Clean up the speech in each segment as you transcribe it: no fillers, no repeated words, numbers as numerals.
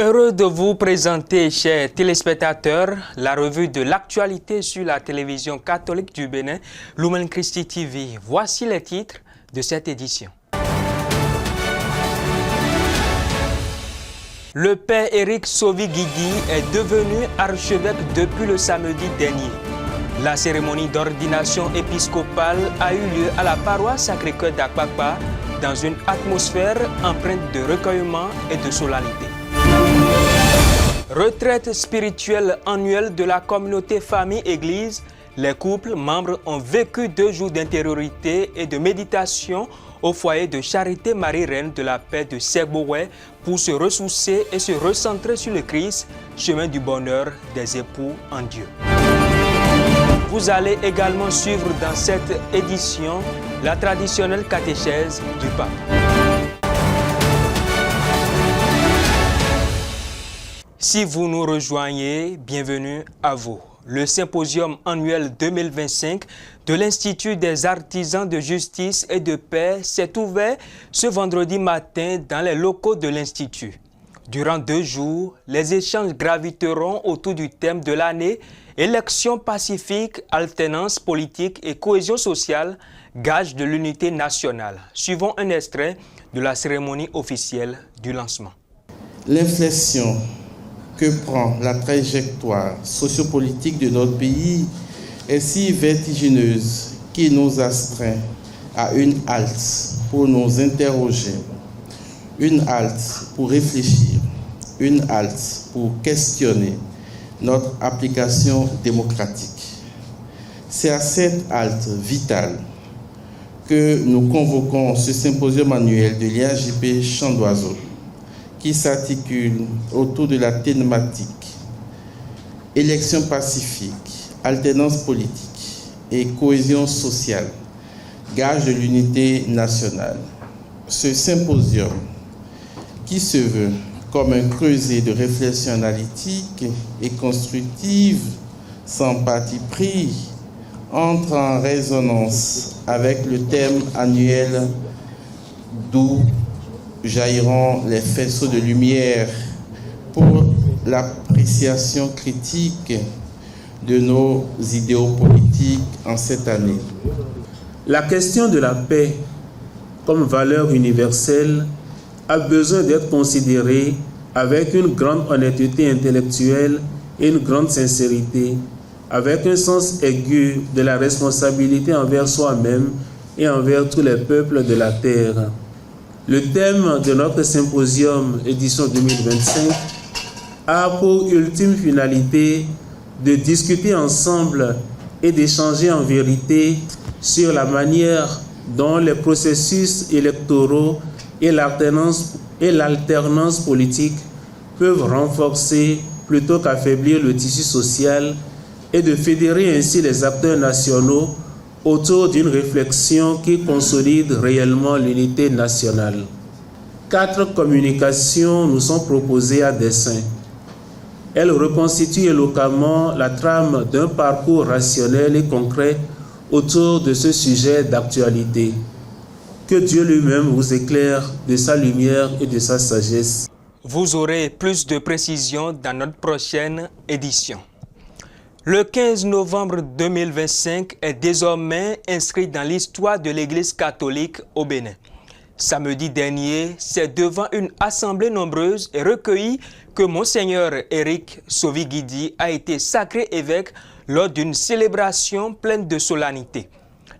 Heureux de vous présenter, chers téléspectateurs, la revue de l'actualité sur la télévision catholique du Bénin, Lumen Christi TV. Voici les titres de cette édition. Le père Éric Sovi-Guidi est devenu archevêque depuis le samedi dernier. La cérémonie d'ordination épiscopale a eu lieu à la paroisse Sacré-Cœur d'Akpakpa dans une atmosphère empreinte de recueillement et de solennité. Retraite spirituelle annuelle de la communauté famille-église, les couples membres ont vécu 2 jours d'intériorité et de méditation au foyer de Charité Marie-Reine de la Paix de Segbowé pour se ressourcer et se recentrer sur le Christ, chemin du bonheur des époux en Dieu. Vous allez également suivre dans cette édition la traditionnelle catéchèse du pape. Si vous nous rejoignez, bienvenue à vous. Le symposium annuel 2025 de l'Institut des artisans de justice et de paix s'est ouvert ce vendredi matin dans les locaux de l'Institut. Durant 2 jours, les échanges graviteront autour du thème de l'année « Élections pacifiques, alternance politique et cohésion sociale, gage de l'unité nationale ». Suivons un extrait de la cérémonie officielle du lancement. L'inflexion que prend la trajectoire sociopolitique de notre pays est si vertigineuse qu'il nous astreint à une halte pour nous interroger, une halte pour réfléchir, une halte pour questionner notre application démocratique. C'est à cette halte vitale que nous convoquons ce symposium annuel de l'IAJP Chant d'Oiseaux, qui s'articule autour de la thématique élections pacifiques, alternance politique et cohésion sociale, gage de l'unité nationale. Ce symposium, qui se veut comme un creuset de réflexion analytique et constructive, sans parti pris, entre en résonance avec le thème annuel d'où jailliront les faisceaux de lumière pour l'appréciation critique de nos idéaux politiques en cette année. La question de la paix comme valeur universelle a besoin d'être considérée avec une grande honnêteté intellectuelle et une grande sincérité, avec un sens aigu de la responsabilité envers soi-même et envers tous les peuples de la terre. Le thème de notre symposium édition 2025 a pour ultime finalité de discuter ensemble et d'échanger en vérité sur la manière dont les processus électoraux et l'alternance politique peuvent renforcer plutôt qu'affaiblir le tissu social et de fédérer ainsi les acteurs nationaux autour d'une réflexion qui consolide réellement l'unité nationale. 4 communications nous sont proposées à dessein. Elles reconstituent éloquemment la trame d'un parcours rationnel et concret autour de ce sujet d'actualité. Que Dieu lui-même vous éclaire de sa lumière et de sa sagesse. Vous aurez plus de précisions dans notre prochaine édition. Le 15 novembre 2025 est désormais inscrit dans l'histoire de l'Église catholique au Bénin. Samedi dernier, c'est devant une assemblée nombreuse et recueillie que Monseigneur Éric Sovi-Guidi a été sacré évêque lors d'une célébration pleine de solennité.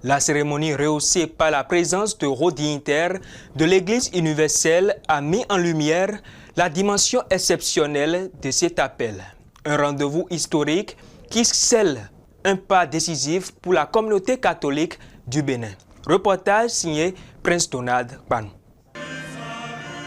La cérémonie rehaussée par la présence de hauts dignitaires de l'Église universelle a mis en lumière la dimension exceptionnelle de cet appel. Un rendez-vous historique qui scelle un pas décisif pour la communauté catholique du Bénin. Reportage signé Prince Donald Panou.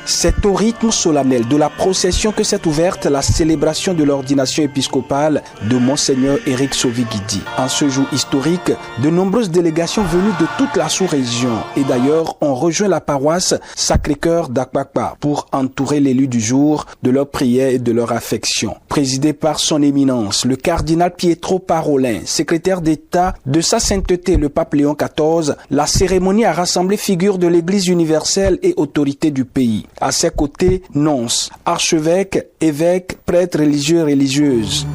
C'est au rythme solennel de la procession que s'est ouverte la célébration de l'ordination épiscopale de Monseigneur Éric Sovi-Guidi. En ce jour historique, de nombreuses délégations venues de toute la sous-région et d'ailleurs ont rejoint la paroisse Sacré-Cœur d'Akpakpa pour entourer l'élu du jour de leur prière et de leur affection. Présidé par son éminence, le cardinal Pietro Parolin, secrétaire d'État de sa sainteté le pape Léon XIV, la cérémonie a rassemblé figures de l'Église universelle et autorités du pays. À ses côtés, nonces, archevêques, évêques, prêtres religieux et religieuses.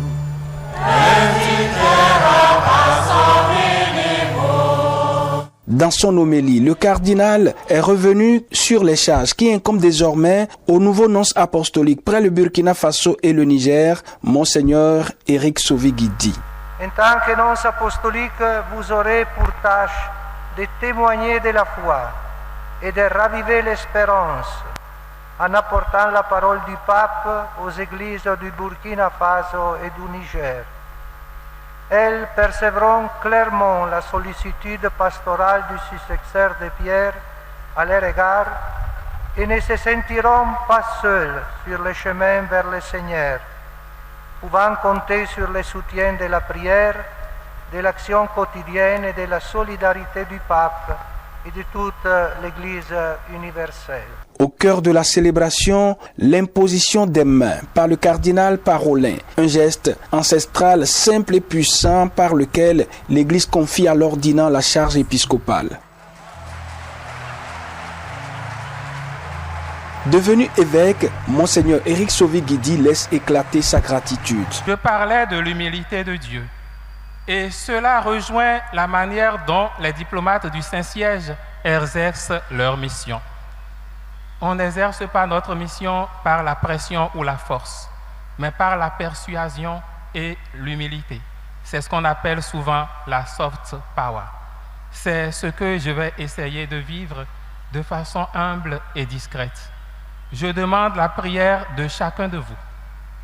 Dans son homélie, le cardinal est revenu sur les charges qui incombent désormais au nouveau nonce apostolique près le Burkina Faso et le Niger, Monseigneur Éric Sovigidi. En tant que nonce apostolique, vous aurez pour tâche de témoigner de la foi et de raviver l'espérance en apportant la parole du pape aux églises du Burkina Faso et du Niger. Elles percevront clairement la sollicitude pastorale du successeur de Pierre à leur égard et ne se sentiront pas seuls sur le chemin vers le Seigneur, pouvant compter sur le soutien de la prière, de l'action quotidienne et de la solidarité du pape et de toute l'Église universelle. Au cœur de la célébration, l'imposition des mains par le cardinal Parolin, un geste ancestral simple et puissant par lequel l'Église confie à l'ordinant la charge épiscopale. Devenu évêque, Monseigneur Éric Sovigidi laisse éclater sa gratitude. Je parlais de l'humilité de Dieu. Et cela rejoint la manière dont les diplomates du Saint-Siège exercent leur mission. On n'exerce pas notre mission par la pression ou la force, mais par la persuasion et l'humilité. C'est ce qu'on appelle souvent la soft power. C'est ce que je vais essayer de vivre de façon humble et discrète. Je demande la prière de chacun de vous.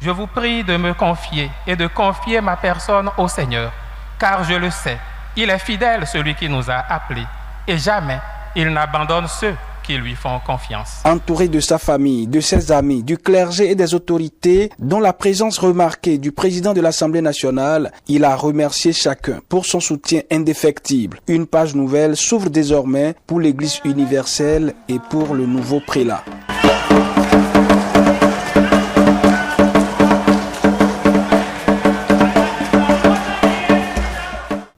Je vous prie de me confier et de confier ma personne au Seigneur, car je le sais, il est fidèle celui qui nous a appelés, et jamais il n'abandonne ceux qui lui font confiance. Entouré de sa famille, de ses amis, du clergé et des autorités, dont la présence remarquée du président de l'Assemblée nationale, il a remercié chacun pour son soutien indéfectible. Une page nouvelle s'ouvre désormais pour l'Église universelle et pour le nouveau prélat.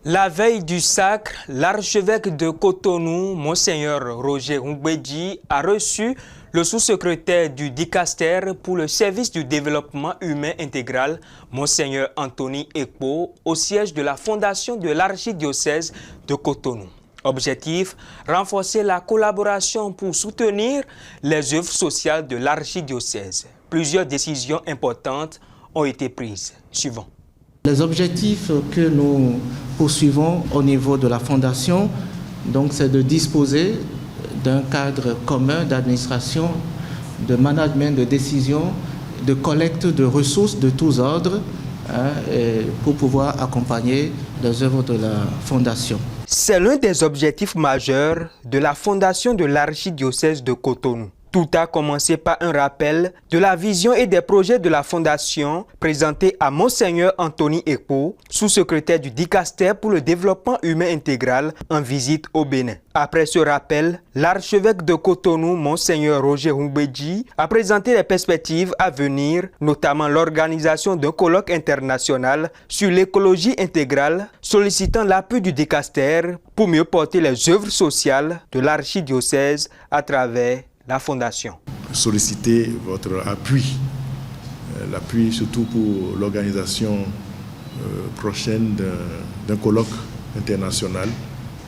La veille du sacre, l'archevêque de Cotonou, Monseigneur Roger Ngoubedji, a reçu le sous-secrétaire du Dicaster pour le service du développement humain intégral, Monseigneur Anthony Ekpo, au siège de la fondation de l'archidiocèse de Cotonou. Objectif, renforcer la collaboration pour soutenir les œuvres sociales de l'archidiocèse. Plusieurs décisions importantes ont été prises. Suivant. Les objectifs que nous poursuivons au niveau de la Fondation, donc, c'est de disposer d'un cadre commun d'administration, de management, de décision, de collecte de ressources de tous ordres, pour pouvoir accompagner les œuvres de la Fondation. C'est l'un des objectifs majeurs de la Fondation de l'archidiocèse de Cotonou. Tout a commencé par un rappel de la vision et des projets de la Fondation présenté à Monseigneur Anthony Ekpo, sous-secrétaire du Dicaster pour le développement humain intégral en visite au Bénin. Après ce rappel, l'archevêque de Cotonou, Monseigneur Roger Ngoubedji, a présenté les perspectives à venir, notamment l'organisation d'un colloque international sur l'écologie intégrale, sollicitant l'appui du Dicaster pour mieux porter les œuvres sociales de l'archidiocèse à travers la Fondation. Solliciter votre appui, l'appui surtout pour l'organisation prochaine d'un colloque international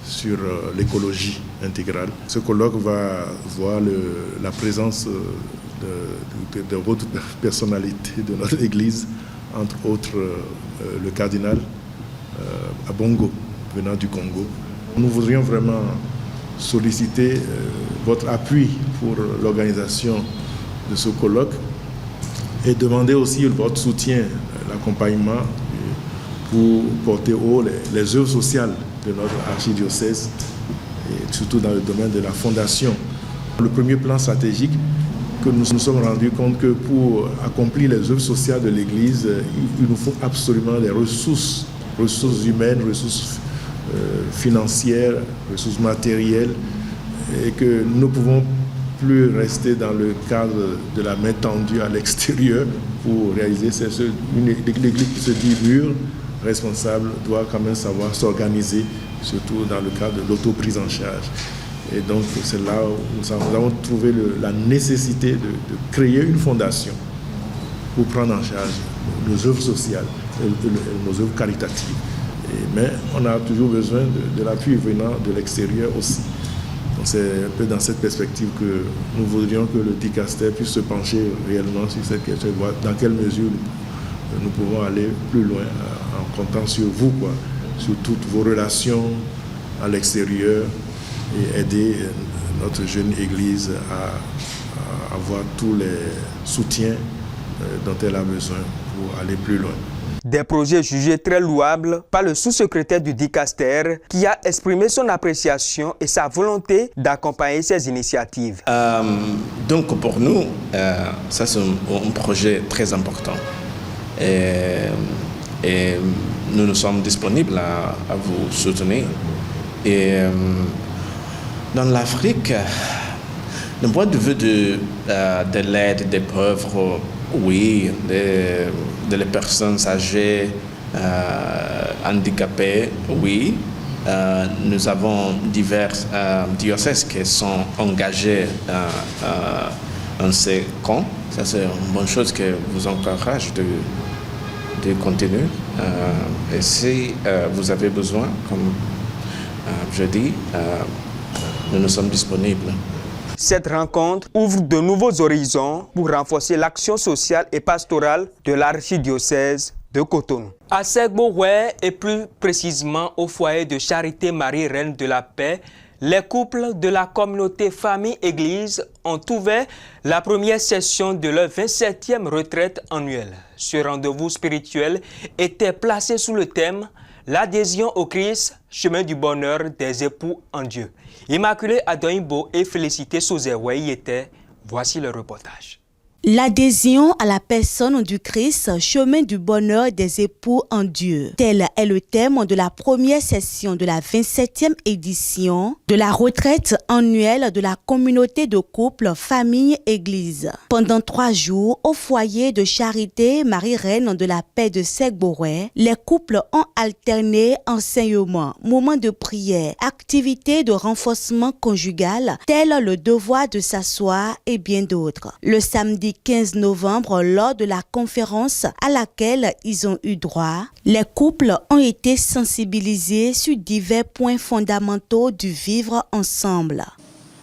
sur l'écologie intégrale. Ce colloque va voir la présence de hautes personnalités de notre Église, entre autres le cardinal Abongo, venant du Congo. Nous voudrions vraiment solliciter votre appui pour l'organisation de ce colloque et demander aussi votre soutien, l'accompagnement pour porter haut les œuvres sociales de notre archidiocèse et surtout dans le domaine de la Fondation. Le premier plan stratégique que nous nous sommes rendus compte que pour accomplir les œuvres sociales de l'Église, il nous faut absolument des ressources humaines, ressources financières, ressources matérielles, et que nous ne pouvons plus rester dans le cadre de la main tendue à l'extérieur pour réaliser l'Église qui se dit mûre, responsable, doit quand même savoir s'organiser, surtout dans le cadre de l'auto-prise en charge. Et donc c'est là où nous avons trouvé la nécessité de créer une fondation pour prendre en charge nos œuvres sociales, nos œuvres caritatives. Mais on a toujours besoin de l'appui venant de l'extérieur aussi. Donc c'est un peu dans cette perspective que nous voudrions que le dicaster puisse se pencher réellement sur cette question, dans quelle mesure nous pouvons aller plus loin en comptant sur vous, sur toutes vos relations à l'extérieur et aider notre jeune Église à avoir tous les soutiens dont elle a besoin pour aller plus loin. Des projets jugés très louables par le sous-secrétaire du dicaster qui a exprimé son appréciation et sa volonté d'accompagner ces initiatives. Donc pour nous, ça c'est un projet très important. Et nous sommes disponibles à vous soutenir. Et dans l'Afrique, d'un point de vue de l'aide des pauvres, oui, des personnes âgées, handicapées, oui. Nous avons divers diocèses qui sont engagés en ces camps. Ça, c'est une bonne chose que vous encourage de continuer. Et si vous avez besoin, comme je dis, nous sommes disponibles. Cette rencontre ouvre de nouveaux horizons pour renforcer l'action sociale et pastorale de l'archidiocèse de Cotonou. À Segboroué et plus précisément au foyer de Charité Marie Reine de la Paix, les couples de la communauté Famille-Église ont ouvert la première session de leur 27e retraite annuelle. Ce rendez-vous spirituel était placé sous le thème « L'adhésion au Christ, chemin du bonheur des époux en Dieu ». Immaculée Adoimbo et Félicité Sozerwe y étaient. Voici le reportage. L'adhésion à la personne du Christ, chemin du bonheur des époux en Dieu. Tel est le thème de la première session de la 27e édition de la retraite annuelle de la communauté de couple Famille-Église. Pendant 3 jours, au foyer de Charité Marie-Reine de la Paix de Segboroué, les couples ont alterné enseignement, moments de prière, activités de renforcement conjugal, tels le devoir de s'asseoir et bien d'autres. Le samedi 15 novembre, lors de la conférence à laquelle ils ont eu droit, les couples ont été sensibilisés sur divers points fondamentaux du vivre ensemble.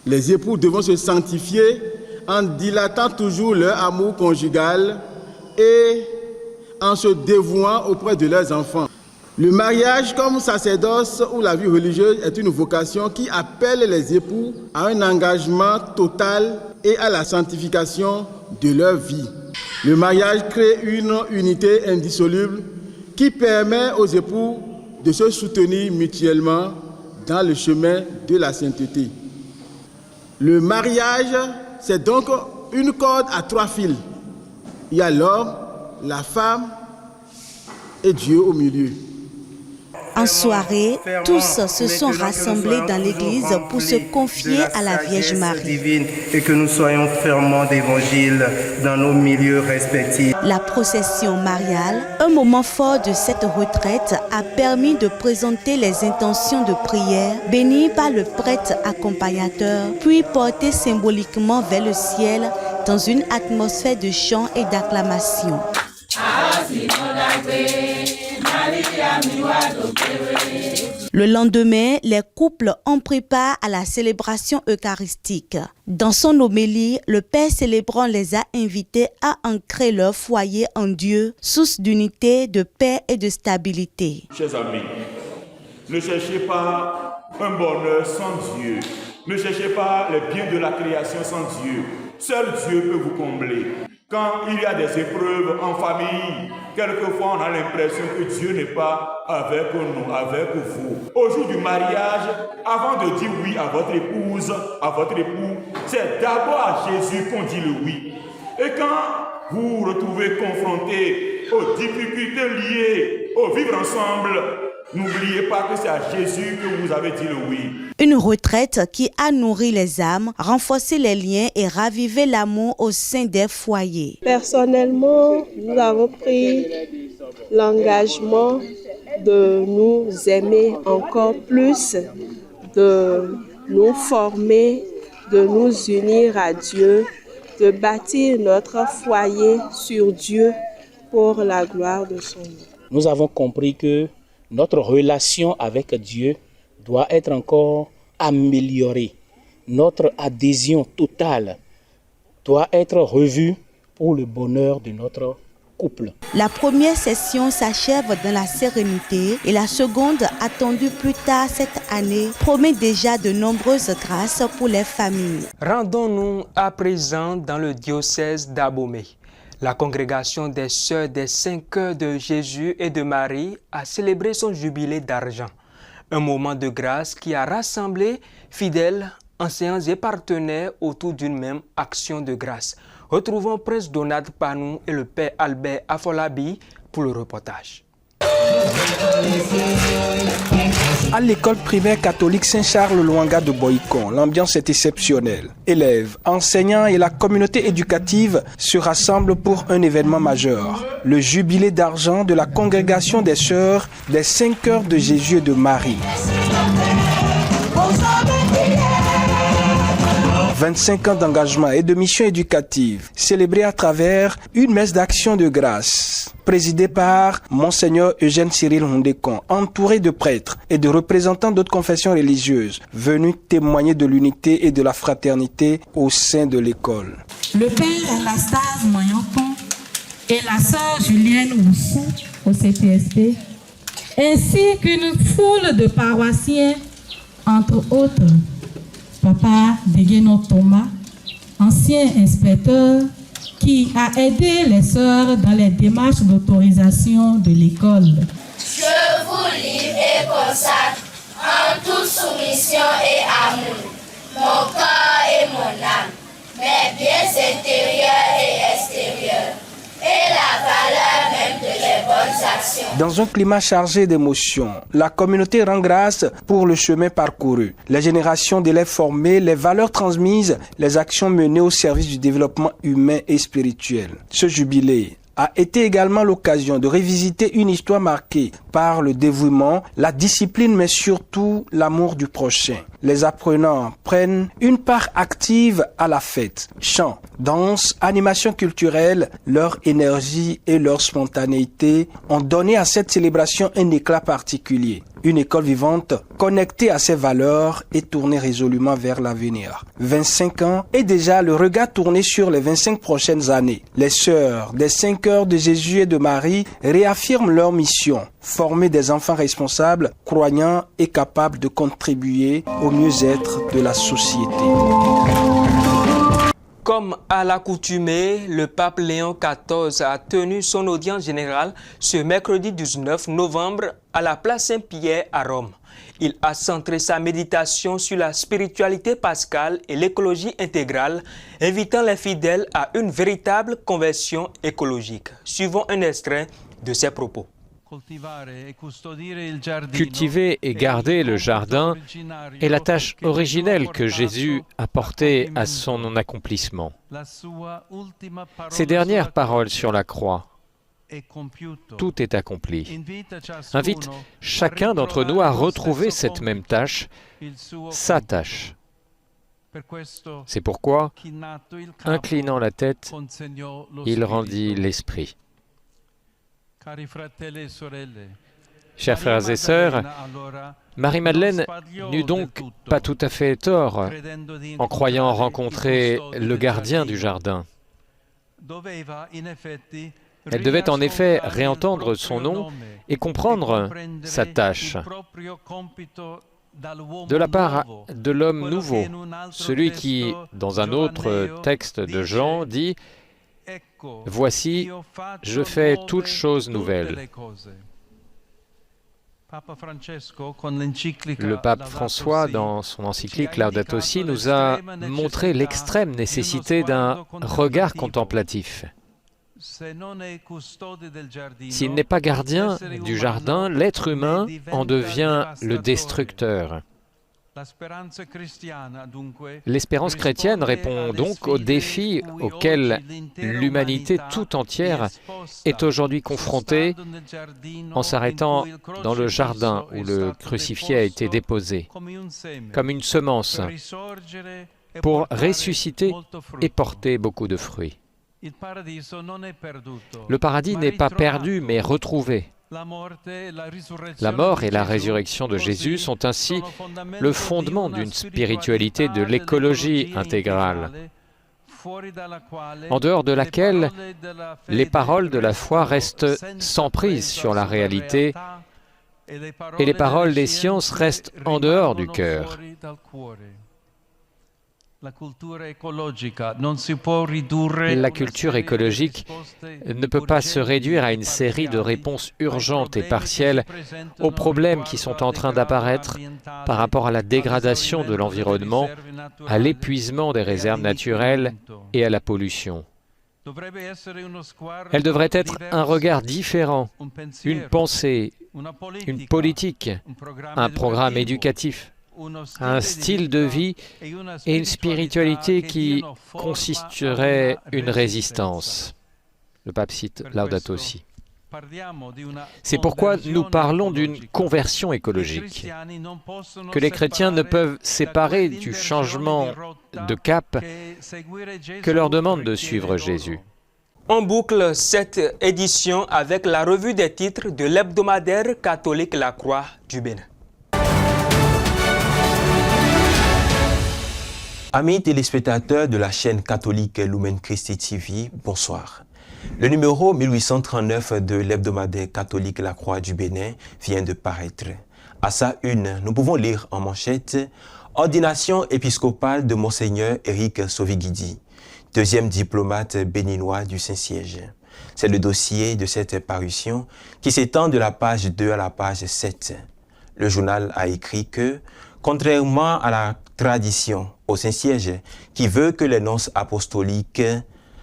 Les époux devront se sanctifier en dilatant toujours leur amour conjugal et en se dévouant auprès de leurs enfants. Le mariage comme sacerdoce ou la vie religieuse est une vocation qui appelle les époux à un engagement total et à la sanctification de leur vie. Le mariage crée une unité indissoluble qui permet aux époux de se soutenir mutuellement dans le chemin de la sainteté. Le mariage, c'est donc une corde à 3 fils. Il y a l'homme, la femme et Dieu au milieu. En soirée, tous se sont rassemblés dans l'église pour se confier à la Vierge Marie. Et que nous soyons ferments d'évangile dans nos milieux respectifs. La procession mariale, un moment fort de cette retraite, a permis de présenter les intentions de prière bénies par le prêtre accompagnateur, puis portées symboliquement vers le ciel dans une atmosphère de chant et d'acclamation. Le lendemain, les couples ont pris part à la célébration eucharistique. Dans son homélie, le Père célébrant les a invités à ancrer leur foyer en Dieu, source d'unité, de paix et de stabilité. Chers amis, ne cherchez pas un bonheur sans Dieu. Ne cherchez pas les biens de la création sans Dieu. Seul Dieu peut vous combler. Quand il y a des épreuves en famille, quelquefois on a l'impression que Dieu n'est pas avec nous, avec vous. Au jour du mariage, avant de dire oui à votre épouse, à votre époux, c'est d'abord à Jésus qu'on dit le oui. Et quand vous vous retrouvez confronté aux difficultés liées au vivre ensemble, n'oubliez pas que c'est à Jésus que vous avez dit le oui. Une retraite qui a nourri les âmes, renforcé les liens et ravivé l'amour au sein des foyers. Personnellement, nous avons pris l'engagement de nous aimer encore plus, de nous former, de nous unir à Dieu, de bâtir notre foyer sur Dieu pour la gloire de son nom. Nous avons compris que notre relation avec Dieu doit être encore améliorée. Notre adhésion totale doit être revue pour le bonheur de notre couple. La première session s'achève dans la sérénité et la seconde, attendue plus tard cette année, promet déjà de nombreuses grâces pour les familles. Rendons-nous à présent dans le diocèse d'Abomey. La congrégation des Sœurs des 5 Cœurs de Jésus et de Marie a célébré son jubilé d'argent. Un moment de grâce qui a rassemblé fidèles, enseignants et partenaires autour d'une même action de grâce. Retrouvons Prince Donald Panou et le Père Albert Afolabi pour le reportage. À l'école primaire catholique Saint-Charles-Luanga de Boïcon, l'ambiance est exceptionnelle. Élèves, enseignants et la communauté éducative se rassemblent pour un événement majeur. Le jubilé d'argent de la congrégation des Sœurs des 5 Cœurs de Jésus et de Marie. 25 ans d'engagement et de mission éducative, célébrés à travers une messe d'action de grâce, présidée par Monseigneur Eugène Cyril Hundékon, entouré de prêtres et de représentants d'autres confessions religieuses, venus témoigner de l'unité et de la fraternité au sein de l'école. Le père Anastase Moyonkon et la sœur Julienne Oussou au CPSP, ainsi qu'une foule de paroissiens, entre autres, Papa Degueno Thomas, ancien inspecteur qui a aidé les sœurs dans les démarches d'autorisation de l'école. Je vous livre et consacre en toute soumission et amour, mon corps et mon âme, mes biens intérieurs et extérieurs, et la valeur même de les bonnes actions. Dans un climat chargé d'émotions, la communauté rend grâce pour le chemin parcouru, les générations d'élèves formés, les valeurs transmises, les actions menées au service du développement humain et spirituel. Ce jubilé a été également l'occasion de revisiter une histoire marquée par le dévouement, la discipline, mais surtout l'amour du prochain. Les apprenants prennent une part active à la fête. Chants, danse, animation culturelle, leur énergie et leur spontanéité ont donné à cette célébration un éclat particulier. Une école vivante, connectée à ses valeurs et tournée résolument vers l'avenir. 25 ans et déjà le regard tourné sur les 25 prochaines années. Les Sœurs des 5 Cœurs de Jésus et de Marie réaffirment leur mission, former des enfants responsables, croyants et capables de contribuer au mieux-être de la société. Comme à l'accoutumée, le pape Léon XIV a tenu son audience générale ce mercredi 19 novembre à la place Saint-Pierre à Rome. Il a centré sa méditation sur la spiritualité pascale et l'écologie intégrale, invitant les fidèles à une véritable conversion écologique. Suivons un extrait de ses propos. Cultiver et garder le jardin est la tâche originelle que Jésus a portée à son accomplissement. Ses dernières paroles sur la croix, tout est accompli, invitent chacun d'entre nous à retrouver cette même tâche, sa tâche. C'est pourquoi, inclinant la tête, il rendit l'esprit. Chers frères et sœurs, Marie-Madeleine n'eut donc pas tout à fait tort en croyant rencontrer le gardien du jardin. Elle devait en effet réentendre son nom et comprendre sa tâche de la part de l'homme nouveau, celui qui, dans un autre texte de Jean, dit « Voici, je fais toutes choses nouvelles ». Le pape François, dans son encyclique Laudato Si, nous a montré l'extrême nécessité d'un regard contemplatif. S'il n'est pas gardien du jardin, l'être humain en devient le destructeur. L'espérance chrétienne répond donc aux défis auxquels l'humanité tout entière est aujourd'hui confrontée en s'arrêtant dans le jardin où le crucifié a été déposé, comme une semence, pour ressusciter et porter beaucoup de fruits. Le paradis n'est pas perdu, mais retrouvé. La mort et la résurrection de Jésus sont ainsi le fondement d'une spiritualité de l'écologie intégrale, en dehors de laquelle les paroles de la foi restent sans prise sur la réalité et les paroles des sciences restent en dehors du cœur. La culture écologique ne peut pas se réduire à une série de réponses urgentes et partielles aux problèmes qui sont en train d'apparaître par rapport à la dégradation de l'environnement, à l'épuisement des réserves naturelles et à la pollution. Elle devrait être un regard différent, une pensée, une politique, un programme éducatif, un style de vie et une spiritualité qui constituerait une résistance. Le pape cite Laudato Si. C'est pourquoi nous parlons d'une conversion écologique, que les chrétiens ne peuvent séparer du changement de cap que leur demande de suivre Jésus. On boucle cette édition avec la revue des titres de l'hebdomadaire catholique La Croix du Bénin. Amis téléspectateurs de la chaîne catholique Lumen Christi TV, bonsoir. Le numéro 1839 de l'hebdomadaire catholique La Croix du Bénin vient de paraître. À sa une, nous pouvons lire en manchette « Ordination épiscopale de Monseigneur Éric Sovigidi, deuxième diplomate béninois du Saint-Siège ». C'est le dossier de cette parution qui s'étend de la page 2 à la page 7. Le journal a écrit que, contrairement à la tradition au Saint-Siège qui veut que les nonces apostoliques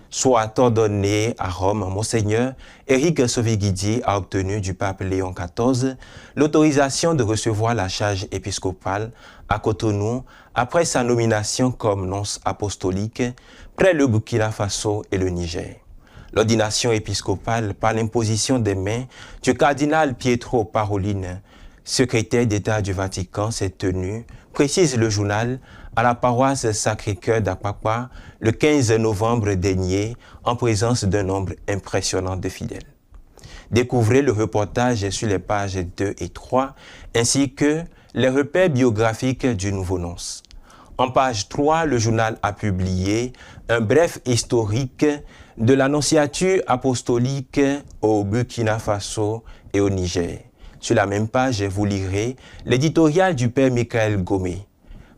soient ordonnés à Rome, Monseigneur Éric Sovigidi a obtenu du pape Léon XIV l'autorisation de recevoir la charge épiscopale à Cotonou après sa nomination comme nonce apostolique près le Burkina Faso et le Niger. L'ordination épiscopale par l'imposition des mains du cardinal Pietro Parolin, secrétaire d'État du Vatican, s'est tenue, précise le journal, à la paroisse Sacré-Cœur d'Apapa le 15 novembre dernier en présence d'un nombre impressionnant de fidèles. Découvrez le reportage sur les pages 2 et 3 ainsi que les repères biographiques du nouveau nonce. En page 3, le journal a publié un bref historique de l'annonciature apostolique au Burkina Faso et au Niger. Sur la même page, vous lirez l'éditorial du père Michael Gomé,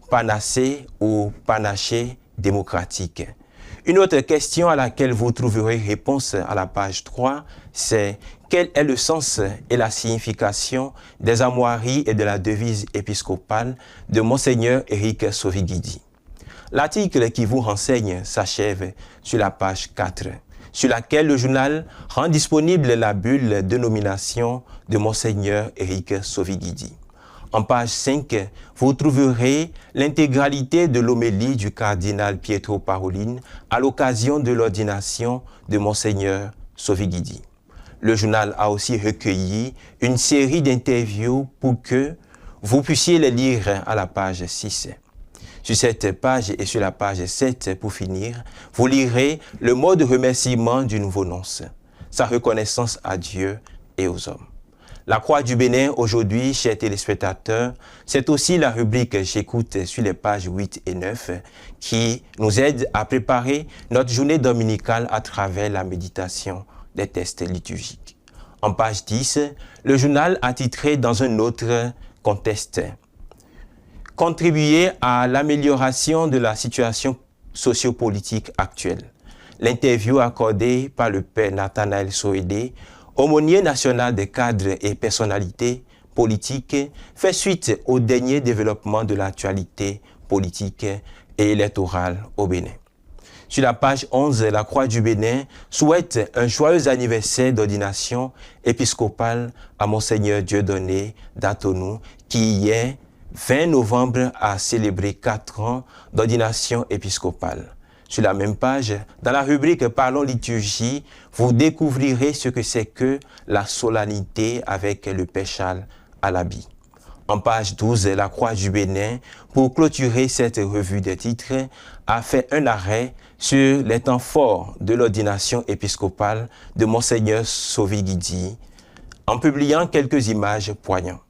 Panacée ou Panaché démocratique. Une autre question à laquelle vous trouverez réponse à la page 3, c'est quel est le sens et la signification des armoiries et de la devise épiscopale de Monseigneur Éric Sovigidi. L'article qui vous renseigne s'achève sur la page 4. Sur laquelle le journal rend disponible la bulle de nomination de Monseigneur Éric Sovigidi. En page 5, vous trouverez l'intégralité de l'homélie du cardinal Pietro Parolin à l'occasion de l'ordination de Monseigneur Sovigidi. Le journal a aussi recueilli une série d'interviews pour que vous puissiez les lire à la page 6. Sur cette page et sur la page 7, pour finir, vous lirez le mot de remerciement du nouveau nonce, sa reconnaissance à Dieu et aux hommes. La Croix du Bénin, aujourd'hui, chers téléspectateurs, c'est aussi la rubrique « J'écoute » sur les pages 8 et 9 qui nous aide à préparer notre journée dominicale à travers la méditation des textes liturgiques. En page 10, le journal a titré dans un autre contexte « Contribuer à l'amélioration de la situation sociopolitique actuelle ». L'interview accordée par le père Nathanaël Soédé, aumônier national des cadres et personnalités politiques, fait suite au dernier développement de l'actualité politique et électorale au Bénin. Sur la page 11, la Croix du Bénin souhaite un joyeux anniversaire d'ordination épiscopale à Monseigneur Dieudonné d'Atonou, qui hier 20 novembre a célébré 4 ans d'ordination épiscopale. Sur la même page, dans la rubrique Parlons liturgie, vous découvrirez ce que c'est que la solennité avec le Père Charles Alabi. En page 12, la Croix du Bénin, pour clôturer cette revue des titres, a fait un arrêt sur les temps forts de l'ordination épiscopale de Monseigneur Sovigidi, en publiant quelques images poignantes.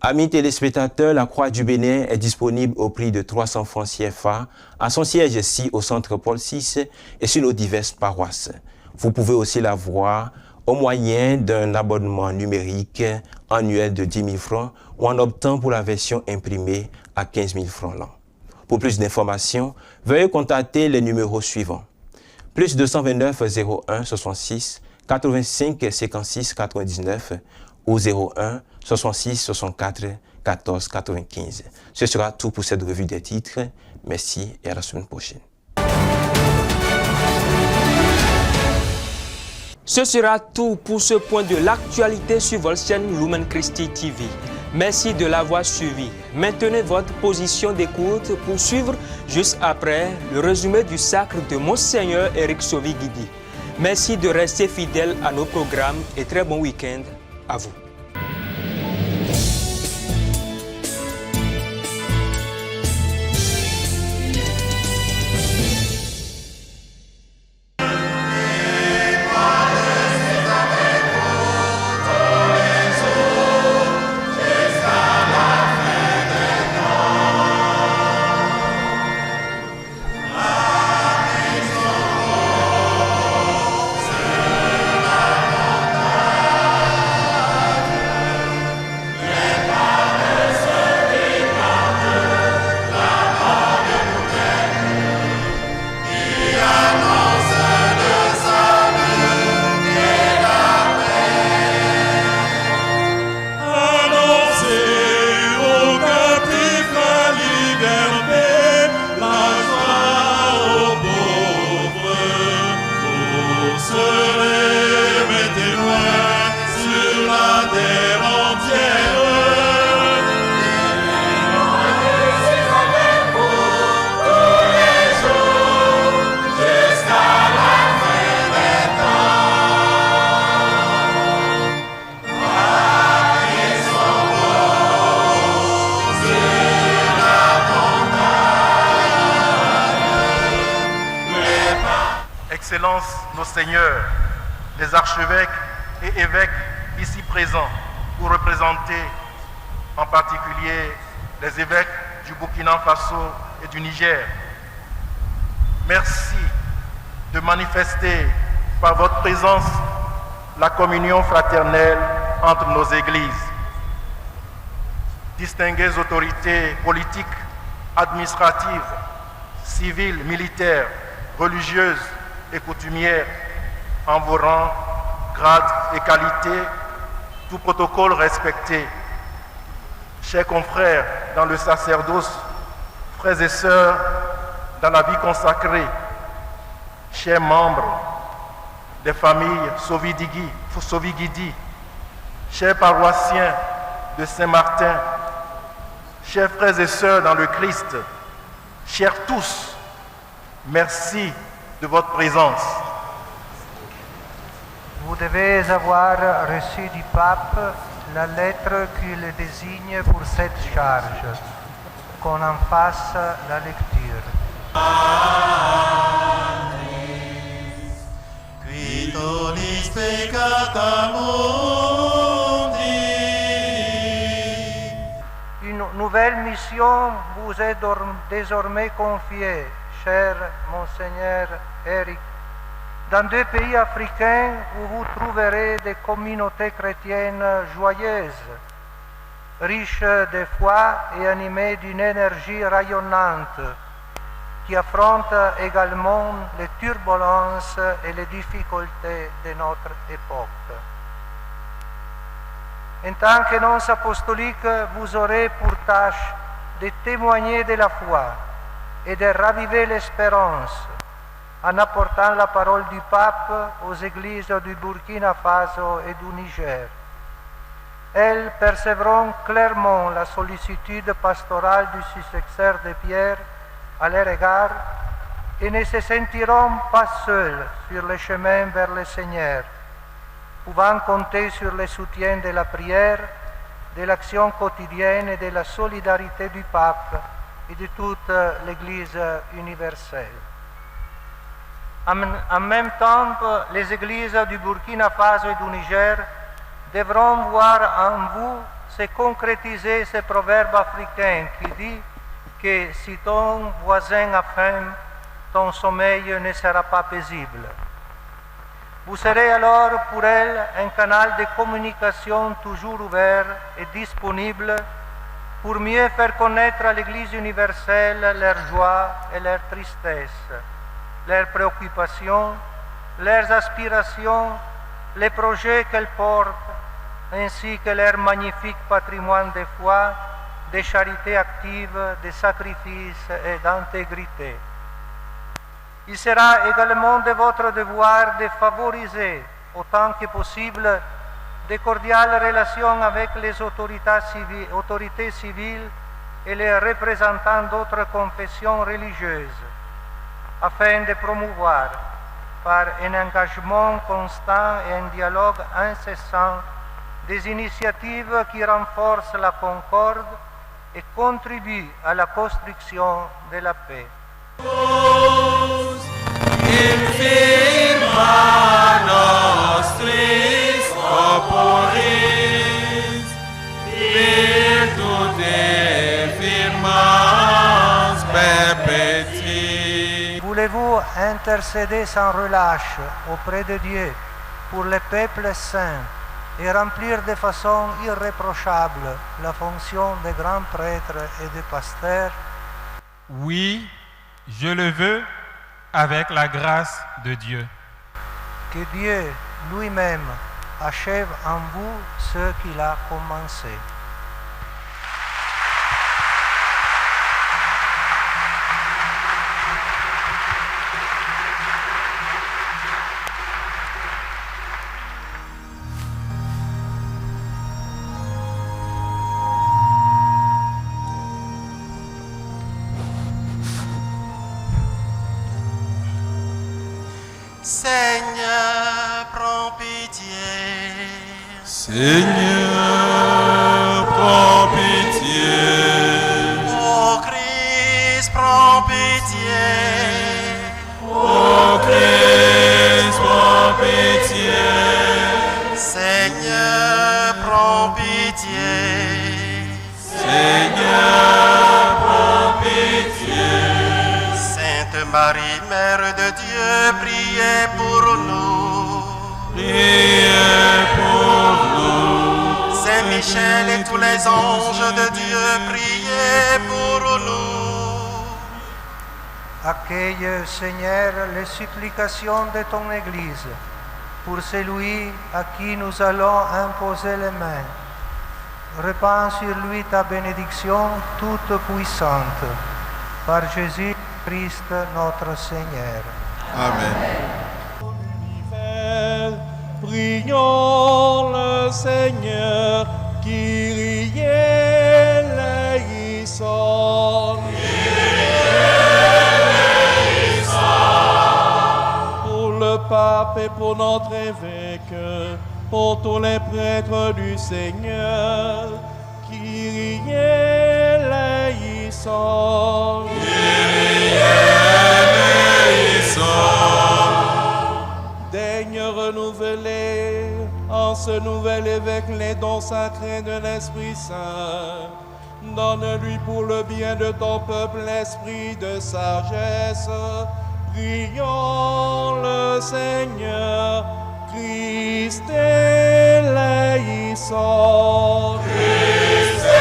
Amis téléspectateurs, la Croix du Bénin est disponible au prix de 300 francs CFA à son siège ici au centre Paul VI et sur nos diverses paroisses. Vous pouvez aussi la voir au moyen d'un abonnement numérique annuel de 10 000 francs ou en optant pour la version imprimée à 15 000 francs l'an. Pour plus d'informations, veuillez contacter les numéros suivants. Plus 229 01 66 85 56 99 ou 01 66 64 14 95. Ce sera tout pour cette revue des titres. Merci et à la semaine prochaine. Ce sera tout pour ce point de l'actualité sur votre chaîne Lumen Christi TV. Merci de l'avoir suivi. Maintenez votre position d'écoute pour suivre juste après le résumé du sacre de Monseigneur Éric Sovigidi. Merci de rester fidèle à nos programmes et très bon week-end à vous. Excellences, nos seigneurs, les archevêques et évêques ici présents, pour représenter en particulier les évêques du Burkina Faso et du Niger. Merci de manifester par votre présence la communion fraternelle entre nos églises. Distinguées autorités politiques, administratives, civiles, militaires, religieuses et coutumières, en vos rangs, grades et qualités, tout protocole respecté. Chers confrères dans le sacerdoce, frères et sœurs dans la vie consacrée, chers membres des familles Sovigidi, chers paroissiens de Saint-Martin, chers frères et sœurs dans le Christ, chers tous, merci de votre présence. Vous devez avoir reçu du pape la lettre qui le désigne pour cette charge. Qu'on en fasse la lecture. Une nouvelle mission vous est désormais confiée, cher Monseigneur Éric, dans 2 pays africains où vous trouverez des communautés chrétiennes joyeuses, riches de foi et animées d'une énergie rayonnante, qui affrontent également les turbulences et les difficultés de notre époque. En tant qu'annonce apostolique, vous aurez pour tâche de témoigner de la foi et de raviver l'espérance en apportant la parole du pape aux églises du Burkina Faso et du Niger. Elles percevront clairement la sollicitude pastorale du successeur de Pierre à leur égard et ne se sentiront pas seuls sur le chemin vers le Seigneur, pouvant compter sur le soutien de la prière, de l'action quotidienne et de la solidarité du pape et de toute l'Église universelle. En même temps, les églises du Burkina Faso et du Niger devront voir en vous se concrétiser ce proverbe africain qui dit que si ton voisin a faim, ton sommeil ne sera pas paisible. Vous serez alors pour elle un canal de communication toujours ouvert et disponible pour mieux faire connaître à l'Église universelle leurs joies et leurs tristesses, leurs préoccupations, leurs aspirations, les projets qu'elles portent, ainsi que leur magnifique patrimoine de foi, de charité active, de sacrifice et d'intégrité. Il sera également de votre devoir de favoriser, autant que possible, de cordiales relations avec les autorités civiles et les représentants d'autres confessions religieuses, afin de promouvoir, par un engagement constant et un dialogue incessant, des initiatives qui renforcent la concorde et contribuent à la construction de la paix. Voulez-vous intercéder sans relâche auprès de Dieu pour le peuple saint et remplir de façon irréprochable la fonction de grand prêtre et de pasteur? Oui, je le veux avec la grâce de Dieu. Que Dieu lui-même achève en vous ce qu'il a commencé. Seigneur, prends pitié. Seigneur, prends pitié. Ô Christ, prends pitié. Ô Christ, prends pitié. Seigneur, prends pitié. Seigneur, prends pitié. Sainte Marie, Mère de Dieu, priez pour nous. Priez pour nous. Saint Michel et tous les anges de Dieu, priez pour nous. Accueille, Seigneur, les supplications de ton Église pour celui à qui nous allons imposer les mains. Répands sur lui ta bénédiction toute puissante. Par Jésus-Christ notre Seigneur. Amen. Prions le Seigneur, Kyrie eleison. Pour le pape et pour notre évêque, pour tous les prêtres du Seigneur, Kyrie eleison. Daigne renouveler en ce nouvel évêque les dons sacrés de l'Esprit Saint. Donne-lui pour le bien de ton peuple l'esprit de sagesse. Prions le Seigneur, Christ eleison. Christ eleison.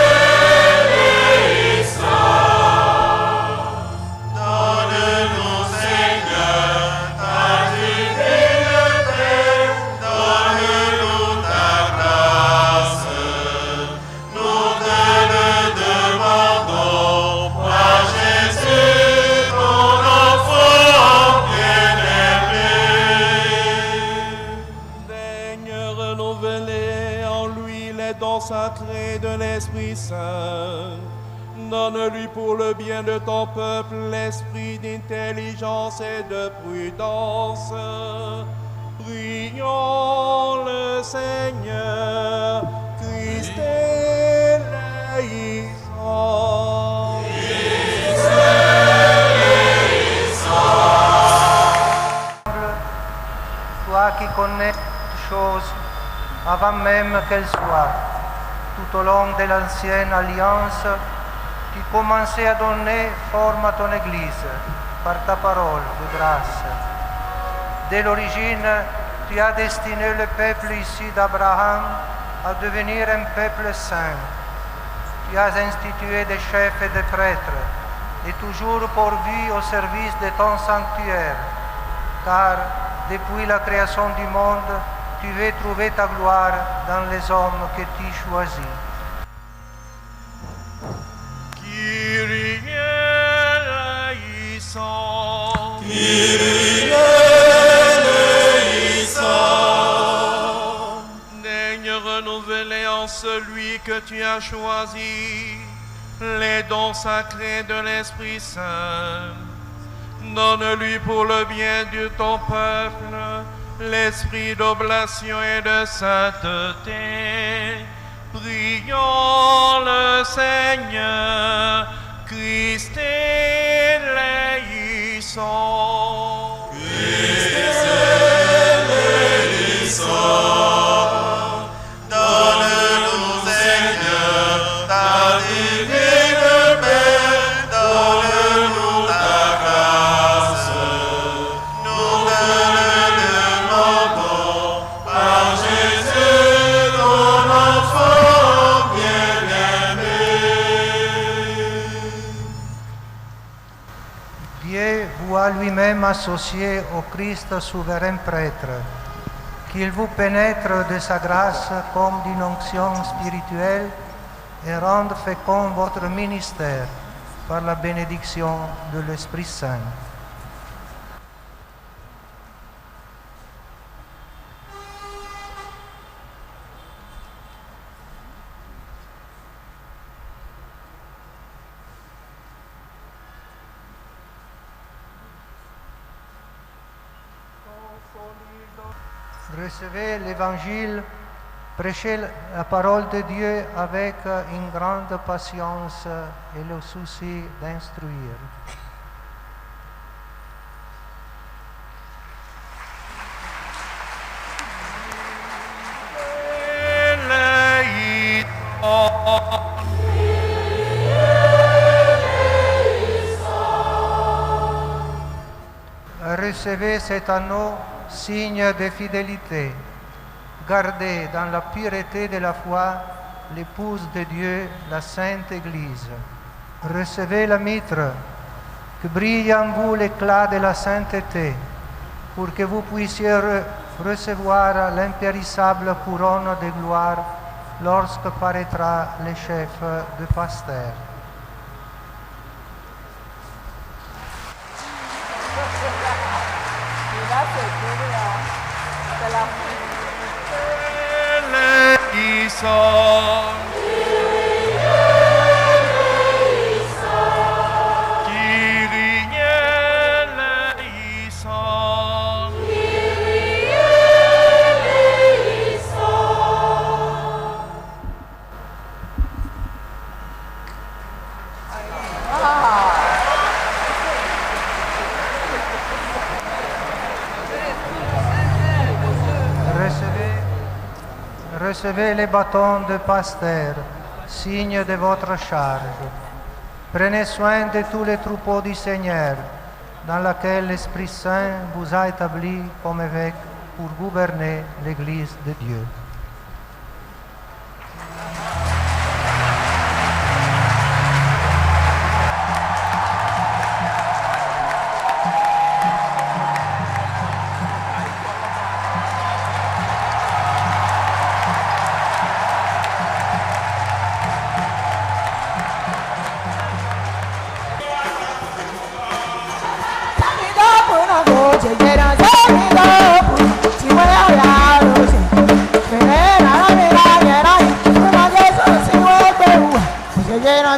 Donne-nous, Seigneur, ta divinité, donne-nous ta grâce. Nous te le demandons par Jésus, ton enfant bien-aimé. Daigne renouveler en lui les dons l'Esprit Saint. Donne-lui pour le bien de ton peuple l'esprit d'intelligence et de prudence. Prions le Seigneur, Christ éleissant. Toi qui connais toutes choses avant même qu'elles soient, tout au long de l'ancienne alliance, qui commençait à donner forme à ton Église par ta parole de grâce. Dès l'origine, tu as destiné le peuple issu d'Abraham à devenir un peuple saint. Tu as institué des chefs et des prêtres, et toujours pourvu au service de ton sanctuaire, car depuis la création du monde, tu veux trouver ta gloire dans les hommes que tu choisis. Kyrie eleison. Kyrie eleison. Daigne renouveler en celui que tu as choisi les dons sacrés de l'Esprit Saint. Donne-lui pour le bien de ton peuple l'esprit d'oblation et de sainteté. Prions le Seigneur, Christ éleissant. Christ éleissant. Donne-nous, Seigneur, ta divine paix. Donne-nous ta grâce. Nous te le demandons par Jésus, ton enfant bien-aimé. Dieu vous a lui-même associé au Christ souverain prêtre, qu'il vous pénètre de sa grâce comme d'une onction spirituelle et rende fécond votre ministère par la bénédiction de l'Esprit Saint. Recevez l'Évangile, prêchez la parole de Dieu avec une grande patience et le souci d'instruire. Recevez cet anneau, signe de fidélité. Gardez dans la pureté de la foi l'épouse de Dieu, la Sainte Église. Recevez la mitre, que brille en vous l'éclat de la sainteté, pour que vous puissiez recevoir l'impérissable couronne de gloire lorsque paraîtra le chef de pasteur. Eleison. Kyrie eleison. Recevez les bâtons de pasteur, signe de votre charge. Prenez soin de tous les troupeaux du Seigneur, dans laquelle l'Esprit Saint vous a établi comme évêque pour gouverner l'Église de Dieu. Jesus,